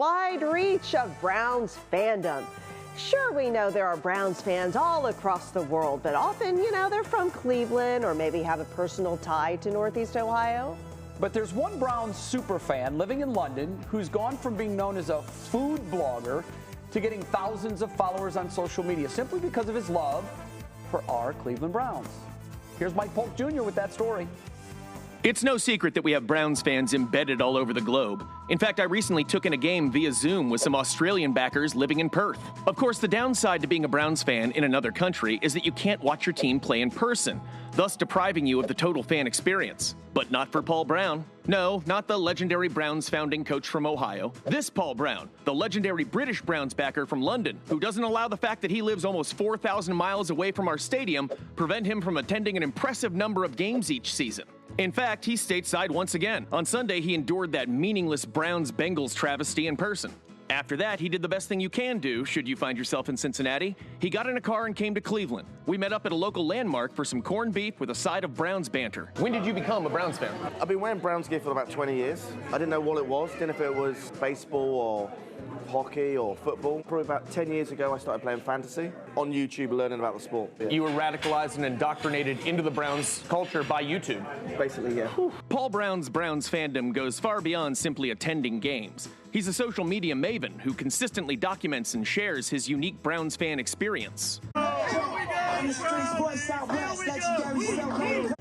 Wide reach of Browns fandom. Sure, we know there are Browns fans all across the world, but often, they're from Cleveland or maybe have a personal tie to Northeast Ohio. But there's one Browns superfan living in London who's gone from being known as a food blogger to getting thousands of followers on social media simply because of his love for our Cleveland Browns. Here's Mike-Polk-Jr. with that story. It's no secret that we have Browns fans embedded all over the globe. In fact, I recently took in a game via Zoom with some Australian backers living in Perth. Of course, the downside to being a Browns fan in another country is that you can't watch your team play in person, thus depriving you of the total fan experience. But not for Paul Brown. No, not the legendary Browns founding coach from Ohio. This Paul Brown, the legendary British Browns backer from London, who doesn't allow the fact that he lives almost 4,000 miles away from our stadium prevent him from attending an impressive number of games each season. In fact, he's stateside once again. On Sunday, he endured that meaningless Browns-Bengals travesty in person. After that, he did the best thing you can do should you find yourself in Cincinnati. He got in a car and came to Cleveland. We met up at a local landmark for some corned beef with a side of Browns banter. When did you become a Browns fan? I've been wearing Browns gear for about 20 years. I didn't know what it was. Didn't know if it was baseball or hockey or football. Probably about 10 years ago, I started playing fantasy on YouTube, learning about the sport. Yeah. You were radicalized and indoctrinated into the Browns culture by YouTube. Basically, yeah. Paul Brown's Browns fandom goes far beyond simply attending games. He's a social media maven who consistently documents and shares his unique Browns fan experience. I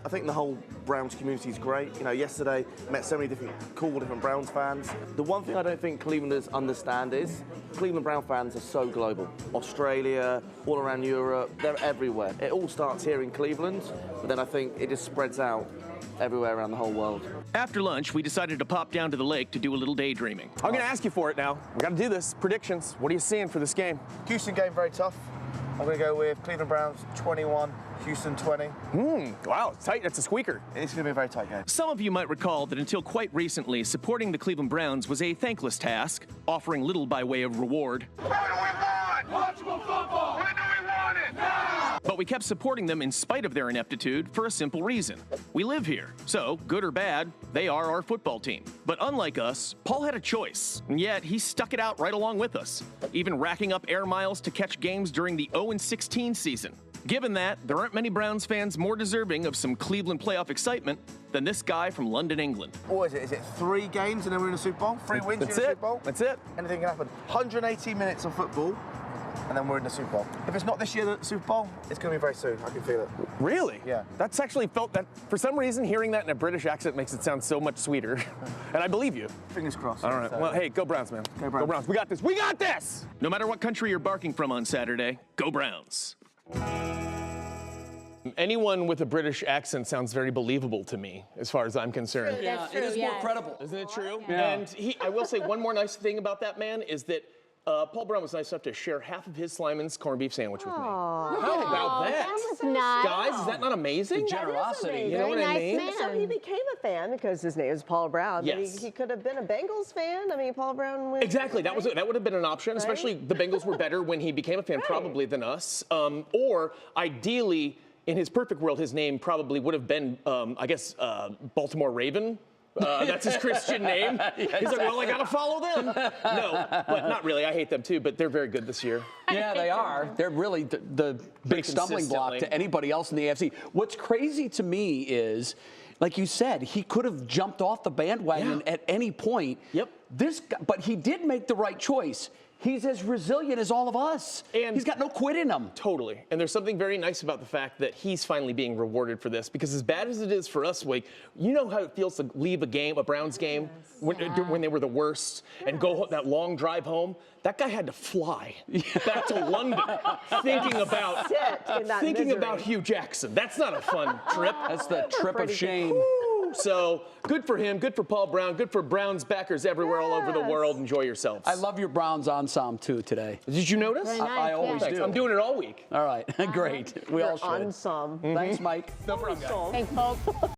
think the whole Browns community is great. Yesterday met so many cool different Browns fans. The one thing I don't think Clevelanders understand is Cleveland Brown fans are so global. Australia, all around Europe, they're everywhere. It all starts here in Cleveland, but then I think it just spreads out everywhere around the whole world. After lunch, we decided to pop down to the lake to do a little daydreaming. I'm going to ask you for it now. We got to do this. Predictions. What are you seeing for this game? Houston game, very tough. I'm going to go with Cleveland Browns 21, Houston 20. Wow, it's tight. That's a squeaker. It's going to be a very tight game. Some of you might recall that until quite recently, supporting the Cleveland Browns was a thankless task, offering little by way of reward. When do we want? Watchable football. When do we want it? Now! But we kept supporting them in spite of their ineptitude for a simple reason. We live here, so good or bad, they are our football team. But unlike us, Paul had a choice, and yet he stuck it out right along with us, even racking up air miles to catch games during the 0-16 season. Given that, there aren't many Browns fans more deserving of some Cleveland playoff excitement than this guy from London, England. What is it? Is it 3 games and then we're in a Super Bowl? 3 wins in a Super Bowl? That's it. Anything can happen. 180 minutes of football, and then we're in the Super Bowl. If it's not this year, the Super Bowl, it's going to be very soon. I can feel it. Really? Yeah. That's actually felt that, for some reason, hearing that in a British accent makes it sound so much sweeter. And I believe you. Fingers crossed. All right. Well, hey, go Browns, man. Go Browns. Go Browns. We got this. We got this! No matter what country you're barking from on Saturday, go Browns. Anyone with a British accent sounds very believable to me, as far as I'm concerned. True, that's true, It is more credible. Isn't it true? Yeah. And I will say one more nice thing about that man is that Paul Brown was nice enough to share half of his Slyman's corned beef sandwich with me. How about that? That was nice. Guys, is that not amazing? Generosity. You know what I mean? Nice So he man. became a fan because his name is Paul Brown. But Yes. he could have been a Bengals fan. I mean, Paul Brown wins. Exactly. That would have been an option, especially the Bengals were better when he became a fan probably than us. Or ideally, in his perfect world, his name probably would have been, Baltimore Raven. That's his Christian name. He's like, well, I got to follow them. No, but not really. I hate them too, but they're very good this year. Yeah, they are. They're really the big stumbling block to anybody else in the AFC. What's crazy to me is, like you said, he could have jumped off the bandwagon at any point. Yep. But he did make the right choice. He's as resilient as all of us. And he's got no quit in him. Totally. And there's something very nice about the fact that he's finally being rewarded for this, because as bad as it is for us, Wake, you know how it feels to leave a Browns game, when they were the worst, and go that long drive home? That guy had to fly back to London thinking about Hugh Jackson. That's not a fun trip. That's the trip of shame. So good for him, good for Paul Brown, good for Browns backers everywhere all over the world. Enjoy yourselves. I love your Browns ensemble too today. Did you notice? Very nice, I always Thanks. do. I'm doing it all week. All right, great. We all should. On some. Thanks, Mike. No problem, guys. Thanks, folks.